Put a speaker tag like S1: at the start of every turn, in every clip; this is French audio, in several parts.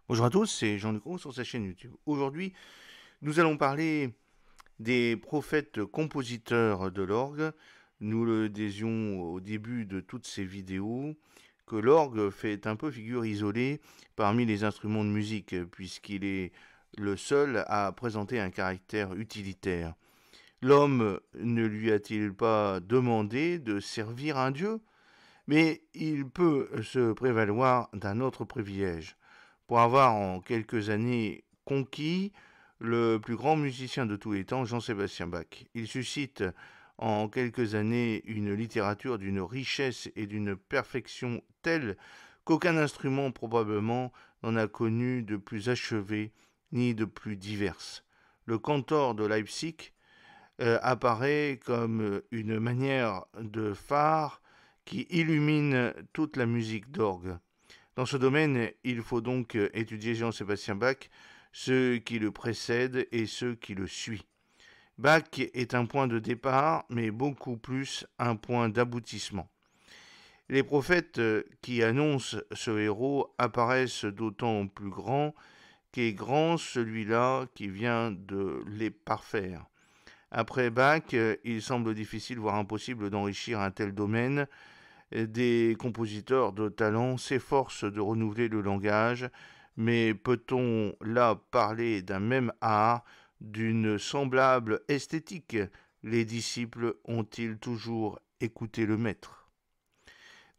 S1: Bonjour à tous, c'est Jean-Luc Roux sur sa chaîne YouTube. Aujourd'hui, nous allons parler des prophètes compositeurs de l'orgue. Nous le disions au début de toutes ces vidéos, que l'orgue fait un peu figure isolée parmi les instruments de musique, puisqu'il est le seul à présenter un caractère utilitaire. L'homme ne lui a-t-il pas demandé de servir un dieu? Mais il peut se prévaloir d'un autre privilège pour avoir en quelques années conquis le plus grand musicien de tous les temps, Jean-Sébastien Bach. Il suscite en quelques années une littérature d'une richesse et d'une perfection telle qu'aucun instrument probablement n'en a connu de plus achevé ni de plus diverse. Le cantor de Leipzig apparaît comme une manière de phare qui illumine toute la musique d'orgue. Dans ce domaine, il faut donc étudier Jean-Sébastien Bach, ceux qui le précèdent et ceux qui le suivent. Bach est un point de départ, mais beaucoup plus un point d'aboutissement. Les prophètes qui annoncent ce héros apparaissent d'autant plus grands qu'est grand celui-là qui vient de les parfaire. Après Bach, il semble difficile, voire impossible, d'enrichir un tel domaine. Des compositeurs de talent s'efforcent de renouveler le langage, mais peut-on là parler d'un même art, d'une semblable esthétique? Les disciples ont-ils toujours écouté le maître?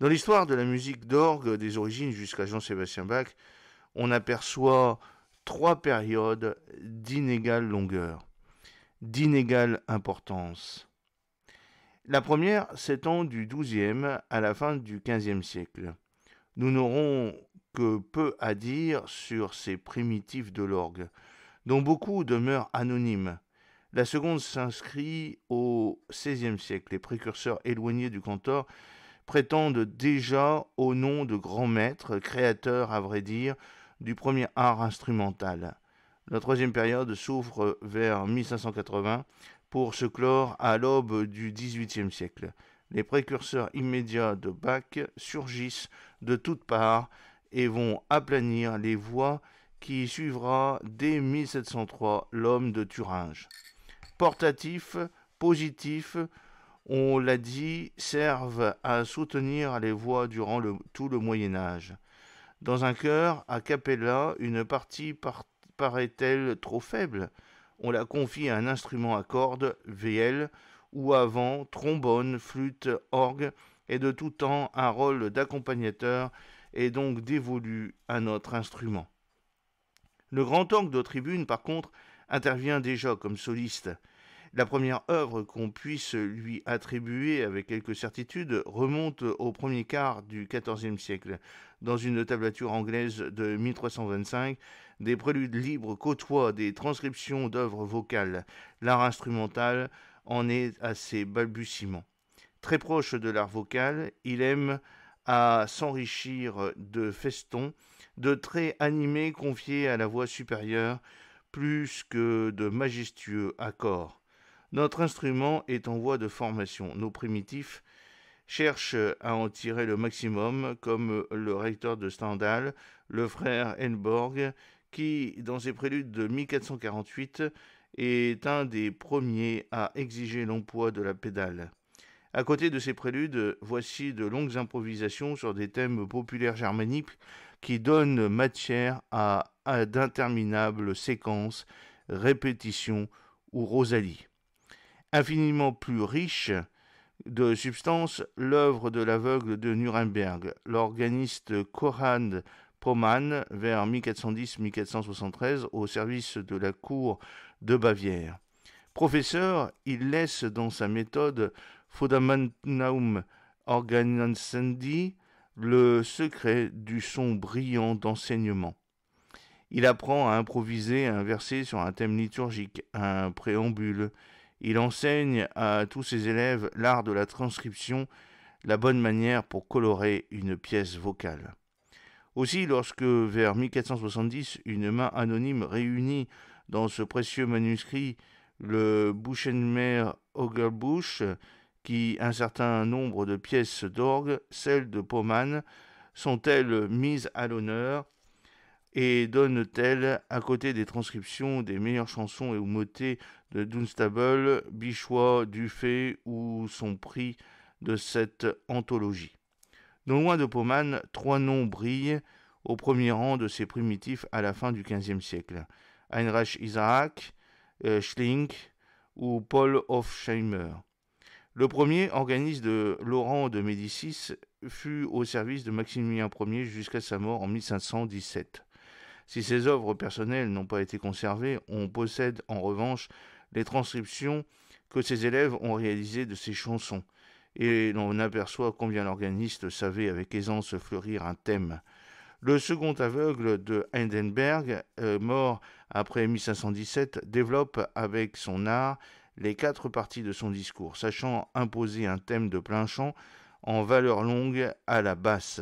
S1: Dans l'histoire de la musique d'orgue des origines jusqu'à Jean-Sébastien Bach, on aperçoit trois périodes d'inégale longueur, d'inégale importance. La première s'étend du XIIe à la fin du XVe siècle. Nous n'aurons que peu à dire sur ces primitifs de l'orgue, dont beaucoup demeurent anonymes. La seconde s'inscrit au XVIe siècle. Les précurseurs éloignés du cantor prétendent déjà au nom de grands maîtres, créateurs, à vrai dire, du premier art instrumental. La troisième période s'ouvre vers 1580 pour se clore à l'aube du XVIIIe siècle. Les précurseurs immédiats de Bach surgissent de toutes parts et vont aplanir les voies qui suivra dès 1703 l'homme de Thuringe. Portatifs, positifs, on l'a dit, servent à soutenir les voix durant tout le Moyen Âge. Dans un chœur, a cappella, une partie paraît-elle trop faible? On la confie à un instrument à cordes, VL, ou à vent, trombone, flûte, orgue, et de tout temps un rôle d'accompagnateur est donc dévolu à notre instrument. Le grand orgue de tribune, par contre, intervient déjà comme soliste. La première œuvre qu'on puisse lui attribuer avec quelque certitude remonte au premier quart du XIVe siècle. Dans une tablature anglaise de 1325, des préludes libres côtoient des transcriptions d'œuvres vocales. L'art instrumental en est à ses balbutiements. Très proche de l'art vocal, il aime à s'enrichir de festons, de traits animés confiés à la voix supérieure, plus que de majestueux accords. Notre instrument est en voie de formation. Nos primitifs cherchent à en tirer le maximum, comme le recteur de Stendhal, le frère Helborg, qui, dans ses préludes de 1448, est un des premiers à exiger l'emploi de la pédale. À côté de ces préludes, voici de longues improvisations sur des thèmes populaires germaniques qui donnent matière à d'interminables séquences, répétitions ou rosalies. Infiniment plus riche de substance, l'œuvre de l'aveugle de Nuremberg, l'organiste Konrad Paumann, vers 1410-1473, au service de la cour de Bavière. Professeur, il laisse dans sa méthode Fundamentum Organensendi le secret du son brillant d'enseignement. Il apprend à improviser un verset sur un thème liturgique, un préambule. Il enseigne à tous ses élèves l'art de la transcription, la bonne manière pour colorer une pièce vocale. Aussi, lorsque, vers 1470, une main anonyme réunit dans ce précieux manuscrit le Buchenmeier Orgelbuch, qui un certain nombre de pièces d'orgue, celles de Paumann, sont-elles mises à l'honneur et donne-t-elle, à côté des transcriptions des meilleures chansons et ou motets de Dunstable, Bichois, Dufay ou son prix de cette anthologie. Non loin de Poman, trois noms brillent au premier rang de ces primitifs à la fin du XVe siècle. Heinrich Isaac, Schlink ou Paul Hofsheimer. Le premier, organiste de Laurent de Médicis, fut au service de Maximilien Ier jusqu'à sa mort en 1517. Si ses œuvres personnelles n'ont pas été conservées, on possède en revanche les transcriptions que ses élèves ont réalisées de ses chansons, et l'on aperçoit combien l'organiste savait avec aisance fleurir un thème. Le second aveugle de Heidelberg, mort après 1517, développe avec son art les quatre parties de son discours, sachant imposer un thème de plein chant en valeur longue à la basse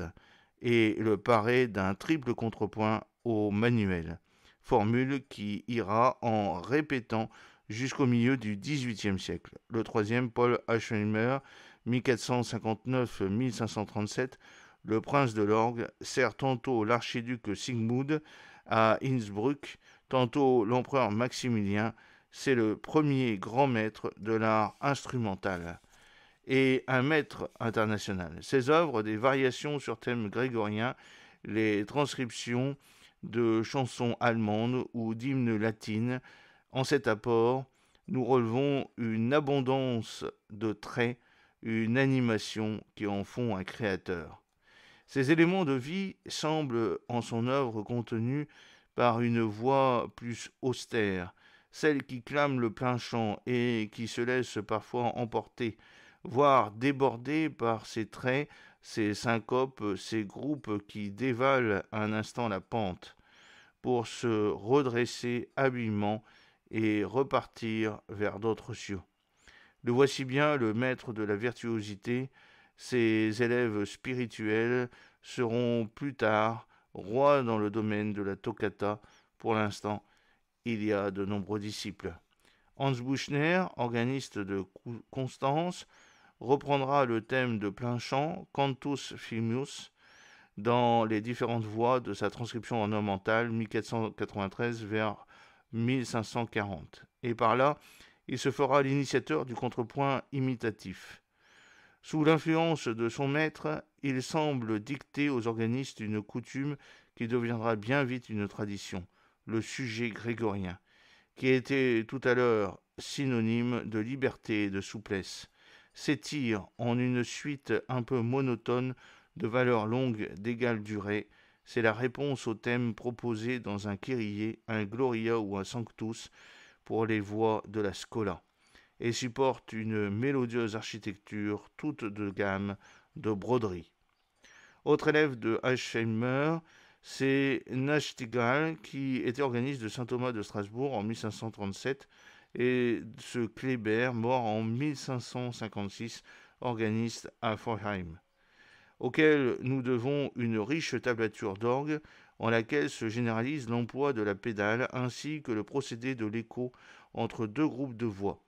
S1: et le parer d'un triple contrepoint au manuel, formule qui ira en répétant jusqu'au milieu du XVIIIe siècle. Le troisième, Paul Hofsheimer, 1459-1537, le prince de l'orgue, sert tantôt l'archiduc Sigmund à Innsbruck, tantôt l'empereur Maximilien. C'est le premier grand maître de l'art instrumental et un maître international. Ses œuvres, des variations sur thème grégorien, les transcriptions de chansons allemandes ou d'hymnes latines, en cet apport, nous relevons une abondance de traits, une animation qui en font un créateur. Ces éléments de vie semblent en son œuvre contenus par une voix plus austère, celle qui clame le plein chant et qui se laisse parfois emporter, voire déborder par ses traits, ses syncopes, ses groupes qui dévalent un instant la pente, pour se redresser habilement et repartir vers d'autres cieux. Le voici bien le maître de la virtuosité. Ses élèves spirituels seront plus tard rois dans le domaine de la toccata. Pour l'instant, il y a de nombreux disciples. Hans Büchner, organiste de Constance, reprendra le thème de plein chant, Cantus Firmus, dans les différentes voix de sa transcription ornementale 1493 vers 1540. Et par là, il se fera l'initiateur du contrepoint imitatif. Sous l'influence de son maître, il semble dicter aux organistes une coutume qui deviendra bien vite une tradition, le sujet grégorien, qui était tout à l'heure synonyme de liberté et de souplesse, s'étire en une suite un peu monotone de valeur longue d'égale durée. C'est la réponse au thème proposé dans un Kyrie, un Gloria ou un Sanctus pour les voix de la Scola, et supporte une mélodieuse architecture toute de gamme de broderie. Autre élève de Hofsheimer, c'est Nachtigal, qui était organiste de Saint-Thomas de Strasbourg en 1537, et ce Kléber, mort en 1556, organiste à Forchheim, auquel nous devons une riche tablature d'orgue en laquelle se généralise l'emploi de la pédale ainsi que le procédé de l'écho entre deux groupes de voix.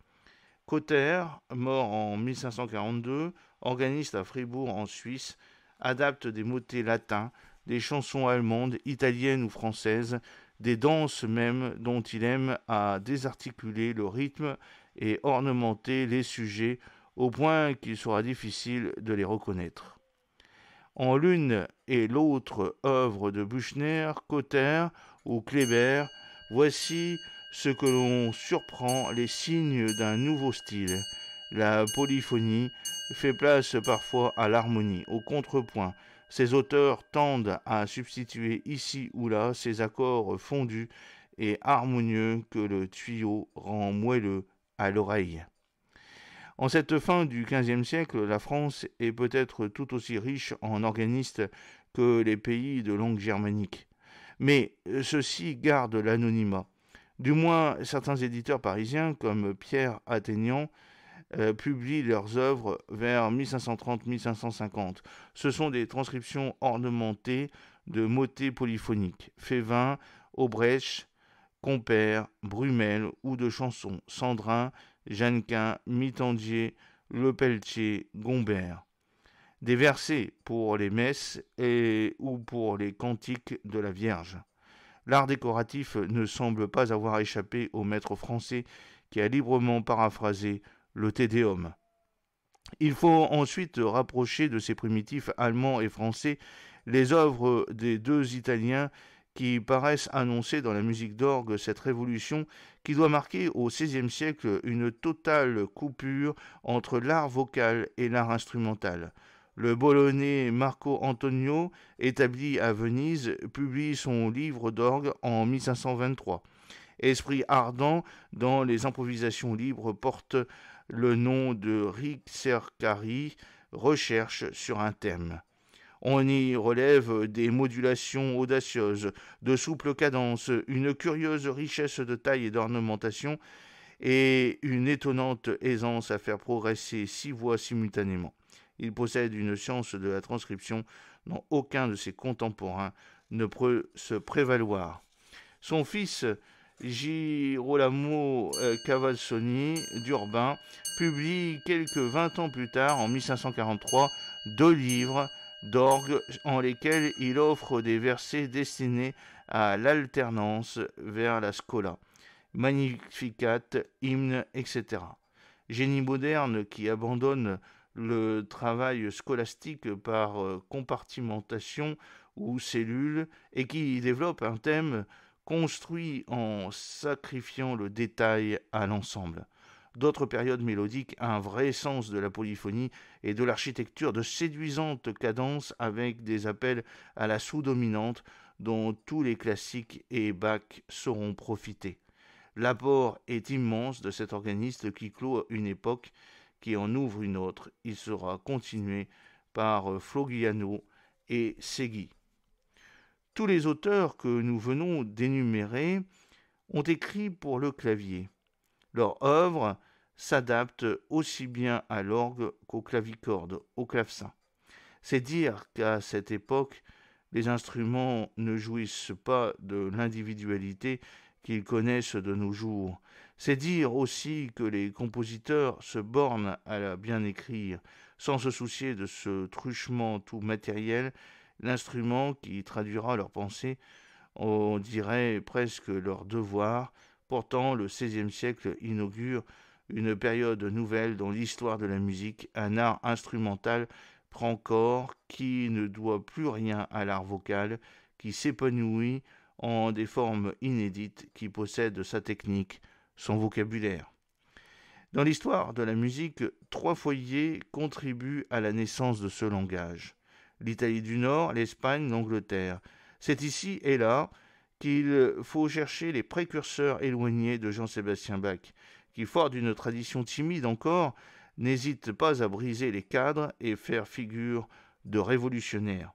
S1: Cotter, mort en 1542, organiste à Fribourg en Suisse, adapte des motets latins, des chansons allemandes, italiennes ou françaises, des danses même dont il aime à désarticuler le rythme et ornementer les sujets au point qu'il sera difficile de les reconnaître. En l'une et l'autre œuvre de Büchner, Cotter ou Kléber, voici ce que l'on surprend, les signes d'un nouveau style. La polyphonie fait place parfois à l'harmonie, au contrepoint. Ces auteurs tendent à substituer ici ou là ces accords fondus et harmonieux que le tuyau rend moelleux à l'oreille. En cette fin du XVe siècle, la France est peut-être tout aussi riche en organistes que les pays de langue germanique. Mais ceux-ci gardent l'anonymat. Du moins, certains éditeurs parisiens, comme Pierre Athénian, publient leurs œuvres vers 1530-1550. Ce sont des transcriptions ornementées de motets polyphoniques, Févin, Aubrecht, Compère, Brumel ou de chansons, Sandrin, Jeannequin, Mittandier, Lepelletier, Gombert. Des versets pour les messes ou pour les cantiques de la Vierge. L'art décoratif ne semble pas avoir échappé au maître français qui a librement paraphrasé le Te Deum. Il faut ensuite rapprocher de ces primitifs allemands et français les œuvres des deux Italiens qui paraissent annoncer dans la musique d'orgue cette révolution qui doit marquer au XVIe siècle une totale coupure entre l'art vocal et l'art instrumental. Le Bolonais Marco Antonio, établi à Venise, publie son livre d'orgue en 1523. Esprit ardent dans les improvisations libres porte le nom de Ricercari, recherche sur un thème. On y relève des modulations audacieuses, de souples cadences, une curieuse richesse de taille et d'ornementation, et une étonnante aisance à faire progresser 6 voix simultanément. Il possède une science de la transcription dont aucun de ses contemporains ne peut se prévaloir. Son fils, Girolamo Cavazzoni d'Urbin, publie quelques 20 ans plus tard, en 1543, 2 livres d'orgue en lesquels il offre des versets destinés à l'alternance vers la scola, Magnificat, hymne, etc. Génie moderne qui abandonne le travail scolastique par compartimentation ou cellule et qui développe un thème construit en sacrifiant le détail à l'ensemble. D'autres périodes mélodiques, un vrai sens de la polyphonie et de l'architecture, de séduisantes cadences avec des appels à la sous-dominante dont tous les classiques et Bach sauront profiter. L'apport est immense de cet organiste qui clôt une époque, qui en ouvre une autre. Il sera continué par Flogiano et Segui. Tous les auteurs que nous venons d'énumérer ont écrit pour le clavier. Leur œuvre s'adapte aussi bien à l'orgue qu'au clavicorde, au clavecin. C'est dire qu'à cette époque, les instruments ne jouissent pas de l'individualité qu'ils connaissent de nos jours. C'est dire aussi que les compositeurs se bornent à la bien écrire, sans se soucier de ce truchement tout matériel, l'instrument qui traduira leurs pensées, on dirait presque leur devoir. Pourtant, le XVIe siècle inaugure une période nouvelle dans l'histoire de la musique, un art instrumental prend corps qui ne doit plus rien à l'art vocal, qui s'épanouit en des formes inédites, qui possède sa technique, son vocabulaire. Dans l'histoire de la musique, 3 foyers contribuent à la naissance de ce langage. L'Italie du Nord, l'Espagne, l'Angleterre. C'est ici et là qu'il faut chercher les précurseurs éloignés de Jean-Sébastien Bach, qui, fort d'une tradition timide encore, n'hésite pas à briser les cadres et faire figure de révolutionnaire.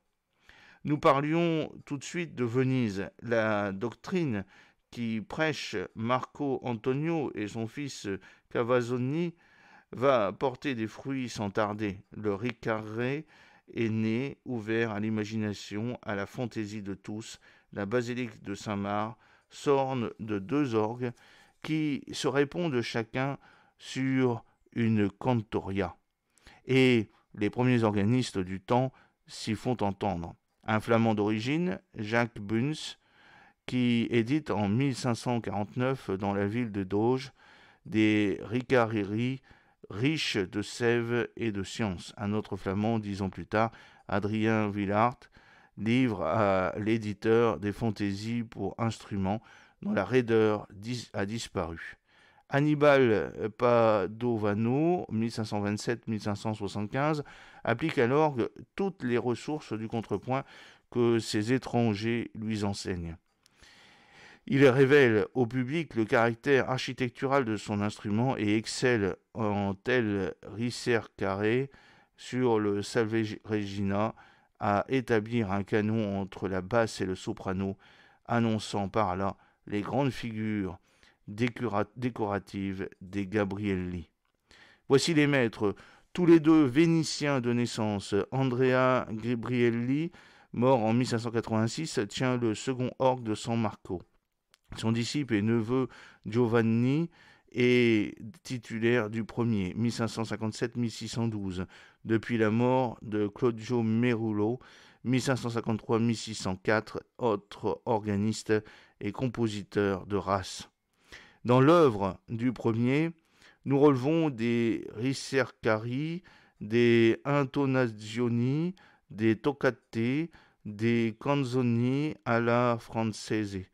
S1: Nous parlions tout de suite de Venise. La doctrine qui prêche Marco Antonio et son fils Cavazzoni va porter des fruits sans tarder. Le Ricarre est né, ouvert à l'imagination, à la fantaisie de tous. La basilique de Saint-Marc s'orne de 2 orgues qui se répondent chacun sur une cantoria. Et les premiers organistes du temps s'y font entendre. Un flamand d'origine, Jacques Buns, qui édite en 1549 dans la ville de Doge des ricareries riches de sève et de science. Un autre flamand, 10 ans plus tard, Adrien Villard, livre à l'éditeur des fantaisies pour instruments dont la raideur a disparu. Annibal Padovano, 1527-1575, applique à l'orgue toutes les ressources du contrepoint que ces étrangers lui enseignent. Il révèle au public le caractère architectural de son instrument et excelle en tel ricercare sur le Salve Regina à établir un canon entre la basse et le soprano, annonçant par là les grandes figures décoratives des Gabrielli. Voici les maîtres, tous les deux vénitiens de naissance. Andrea Gabrielli, mort en 1586, tient le second orgue de San Marco. Son disciple et neveu Giovanni est titulaire du premier, 1557-1612. Depuis la mort de Claudio Merullo, 1553-1604, autre organiste et compositeur de race. Dans l'œuvre du premier, nous relevons des ricercari, des intonazioni, des toccate, des canzoni alla francese.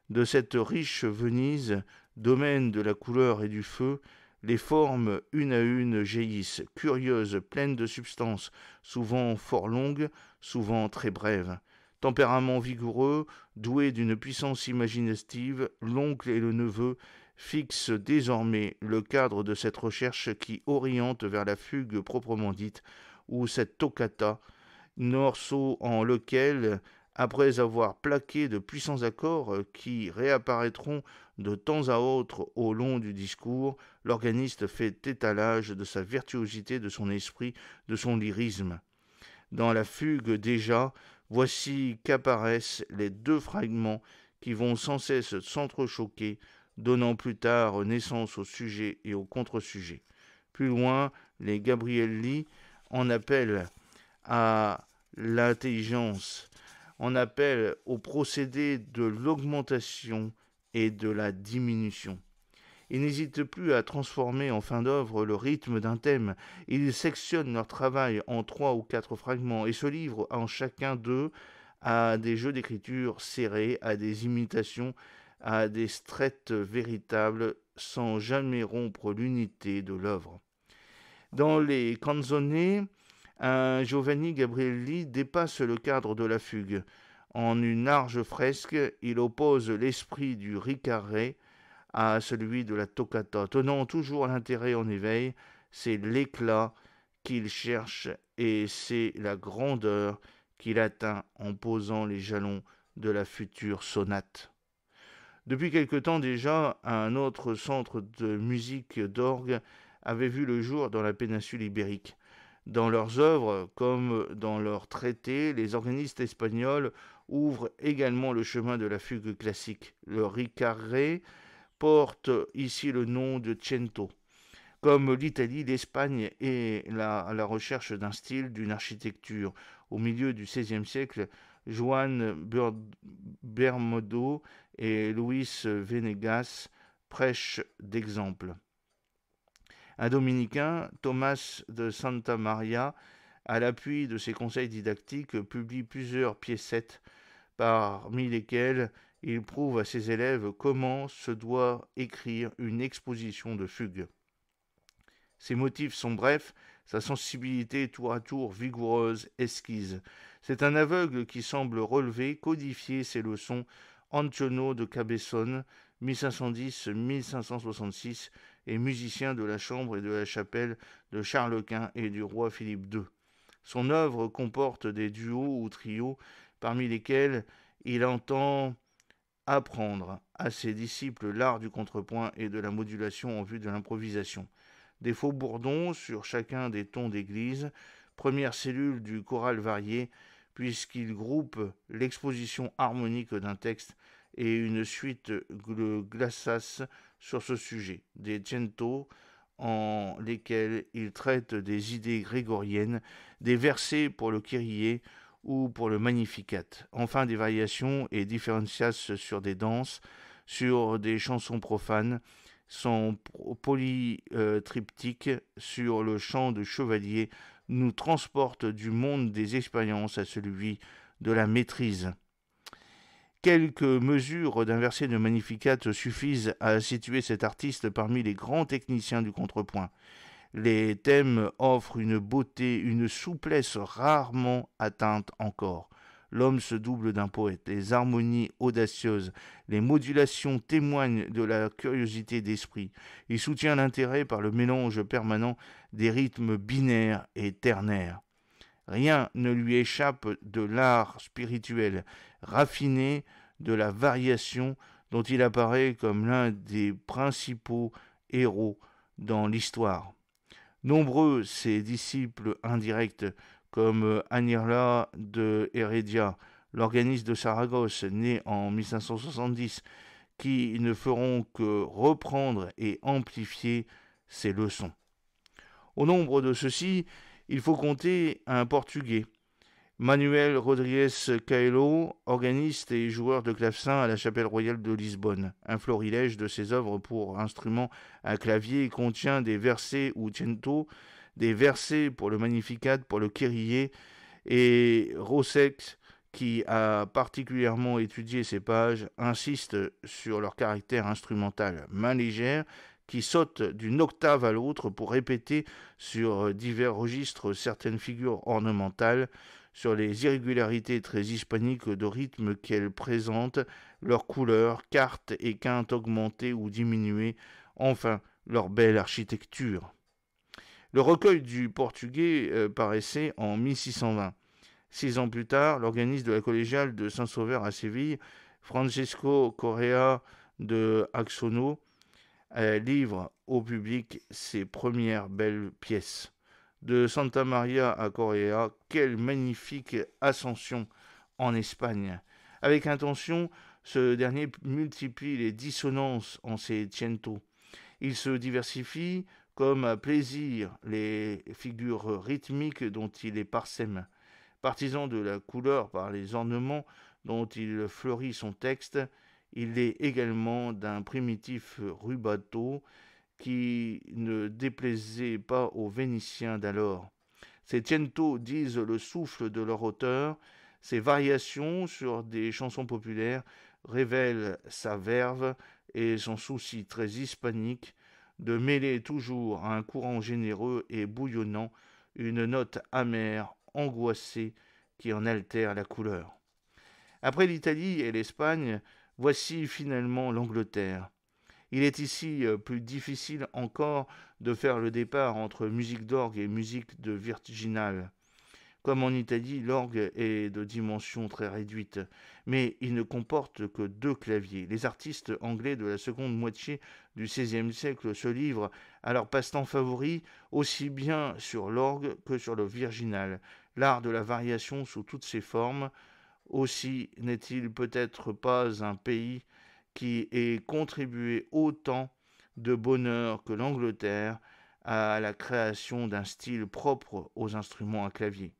S1: De cette riche Venise, domaine de la couleur et du feu, les formes une à une jaillissent, curieuses, pleines de substance, souvent fort longues, souvent très brèves. Tempérament vigoureux, doué d'une puissance imaginative, l'oncle et le neveu fixent désormais le cadre de cette recherche qui oriente vers la fugue proprement dite, ou cette toccata, morceau en lequel, après avoir plaqué de puissants accords qui réapparaîtront de temps à autre au long du discours, l'organiste fait étalage de sa virtuosité, de son esprit, de son lyrisme. Dans la fugue déjà, voici qu'apparaissent les deux fragments qui vont sans cesse s'entrechoquer, donnant plus tard naissance au sujet et au contre-sujet. Plus loin, les Gabrielli en appellent à l'intelligence, on appelle au procédé de l'augmentation et de la diminution. Ils n'hésitent plus à transformer en fin d'œuvre le rythme d'un thème. Ils sectionnent leur travail en 3 ou 4 fragments et se livrent en chacun d'eux à des jeux d'écriture serrés, à des imitations, à des straits véritables, sans jamais rompre l'unité de l'œuvre. Dans les canzoni, un Giovanni Gabrielli dépasse le cadre de la fugue. En une large fresque, il oppose l'esprit du ricaré à celui de la toccata, tenant toujours l'intérêt en éveil. C'est l'éclat qu'il cherche et c'est la grandeur qu'il atteint en posant les jalons de la future sonate. Depuis quelque temps déjà, un autre centre de musique d'orgue avait vu le jour dans la péninsule ibérique. Dans leurs œuvres, comme dans leurs traités, les organistes espagnols ouvrent également le chemin de la fugue classique. Le ricaré porte ici le nom de cento. Comme l'Italie, l'Espagne est à la recherche d'un style, d'une architecture. Au milieu du XVIe siècle, Juan Bermudo et Luis Venegas prêchent d'exemples. Un dominicain, Thomas de Santa Maria, à l'appui de ses conseils didactiques, publie plusieurs piécettes, parmi lesquelles il prouve à ses élèves comment se doit écrire une exposition de fugue. Ses motifs sont brefs, sa sensibilité tour à tour vigoureuse, esquisse. C'est un aveugle qui semble relever, codifier ses leçons. Antonio de Cabezón, 1510-1566, est musicien de la chambre et de la chapelle de Charles Quint et du roi Philippe II. Son œuvre comporte des duos ou trios, parmi lesquels il entend apprendre à ses disciples l'art du contrepoint et de la modulation en vue de l'improvisation. Des faux bourdons sur chacun des tons d'église, première cellule du choral varié, puisqu'il groupe l'exposition harmonique d'un texte et une suite de glaças sur ce sujet, des cento en lesquels il traite des idées grégoriennes, des versets pour le Kyrie ou pour le Magnificat, enfin des variations et différencias sur des danses, sur des chansons profanes, son polytriptyque sur le chant de chevalier nous transporte du monde des expériences à celui de la maîtrise. Quelques mesures d'un verset de Magnificat suffisent à situer cet artiste parmi les grands techniciens du contrepoint. Les thèmes offrent une beauté, une souplesse rarement atteinte encore. L'homme se double d'un poète, les harmonies audacieuses, les modulations témoignent de la curiosité d'esprit. Il soutient l'intérêt par le mélange permanent des rythmes binaires et ternaires. Rien ne lui échappe de l'art spirituel raffiné, de la variation dont il apparaît comme l'un des principaux héros dans l'histoire. Nombreux ses disciples indirects, comme Anirla de Heredia, l'organiste de Saragosse, né en 1570, qui ne feront que reprendre et amplifier ses leçons. Au nombre de ceux-ci, il faut compter un Portugais, Manuel Rodrigues Caello, organiste et joueur de clavecin à la Chapelle royale de Lisbonne. Un florilège de ses œuvres pour instrument à clavier contient des versets ou cento, des versets pour le Magnificat, pour le Kyrie, et Rossex, qui a particulièrement étudié ces pages, insiste sur leur caractère instrumental main légère, qui saute d'une octave à l'autre pour répéter sur divers registres certaines figures ornementales, sur les irrégularités très hispaniques de rythme qu'elles présentent, leurs couleurs, cartes et quintes augmentées ou diminuées, enfin leur belle architecture. Le recueil du portugais paraissait en 1620. 6 ans plus tard, l'organiste de la collégiale de Saint-Sauveur à Séville, Francisco Correa de Axono, livre au public ses premières belles pièces. De Santa Maria à Correa, quelle magnifique ascension en Espagne. Avec intention, ce dernier multiplie les dissonances en ses cento. Il se diversifie comme à plaisir les figures rythmiques dont il est parsème. Partisan de la couleur par les ornements dont il fleurit son texte, il est également d'un primitif rubato qui ne déplaisait pas aux Vénitiens d'alors. Ces cento disent le souffle de leur auteur, ses variations sur des chansons populaires révèlent sa verve et son souci très hispanique de mêler toujours à un courant généreux et bouillonnant une note amère, angoissée, qui en altère la couleur. Après l'Italie et l'Espagne, voici finalement l'Angleterre. Il est ici plus difficile encore de faire le départ entre musique d'orgue et musique de virginale. Comme en Italie, l'orgue est de dimension très réduite, mais il ne comporte que 2 claviers. Les artistes anglais de la seconde moitié du XVIe siècle se livrent à leur passe-temps favori aussi bien sur l'orgue que sur le virginal, l'art de la variation sous toutes ses formes. Aussi n'est-il peut-être pas un pays qui ait contribué autant de bonheur que l'Angleterre à la création d'un style propre aux instruments à clavier.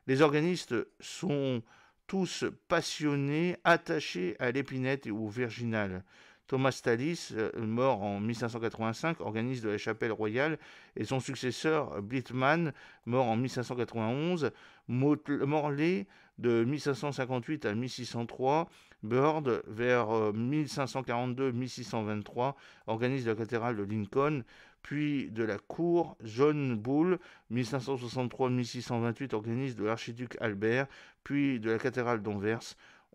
S1: Les organistes sont tous passionnés, attachés à l'épinette et au virginal. Thomas Tallis, mort en 1585, organiste de la Chapelle royale, et son successeur Blitzmann, mort en 1591, Morley de 1558 à 1603, Bird vers 1542-1623, organiste de la cathédrale de Lincoln, puis de la cour, John Bull, 1563-1628, organiste de l'archiduc Albert, puis de la cathédrale d'Anvers,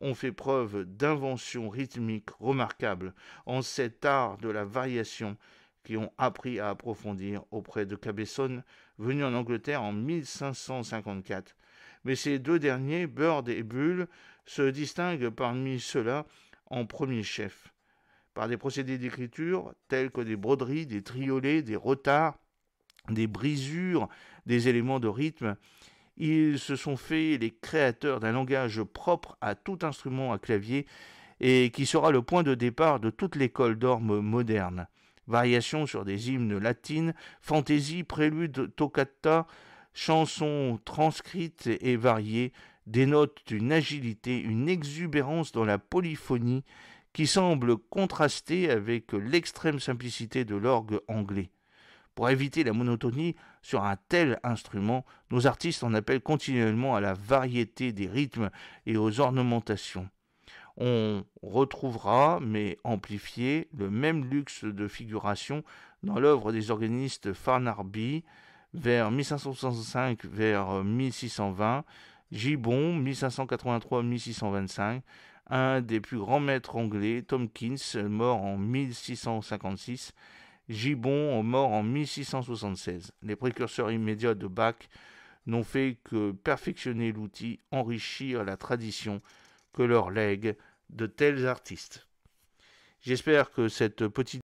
S1: ont fait preuve d'invention rythmique remarquable en cet art de la variation qui ont appris à approfondir auprès de Cabesson, venu en Angleterre en 1554. Mais ces 2 derniers, Bird et Bull, se distinguent parmi ceux-là en premier chef, par des procédés d'écriture tels que des broderies, des triolets, des retards, des brisures, des éléments de rythme. Ils se sont faits les créateurs d'un langage propre à tout instrument à clavier et qui sera le point de départ de toute l'école d'orgue moderne. Variations sur des hymnes latines, fantaisies, préludes, toccata, chansons transcrites et variées dénotent une agilité, une exubérance dans la polyphonie qui semble contraster avec l'extrême simplicité de l'orgue anglais. Pour éviter la monotonie sur un tel instrument, nos artistes en appellent continuellement à la variété des rythmes et aux ornementations. On retrouvera, mais amplifié, le même luxe de figuration dans l'œuvre des organistes Farnarby vers 1565 vers 1620, Gibbon 1583-1625, un des plus grands maîtres anglais, Tomkins, mort en 1656, Gibbon, mort en 1676. Les précurseurs immédiats de Bach n'ont fait que perfectionner l'outil, enrichir la tradition que leur lèguent de tels artistes. J'espère que cette petite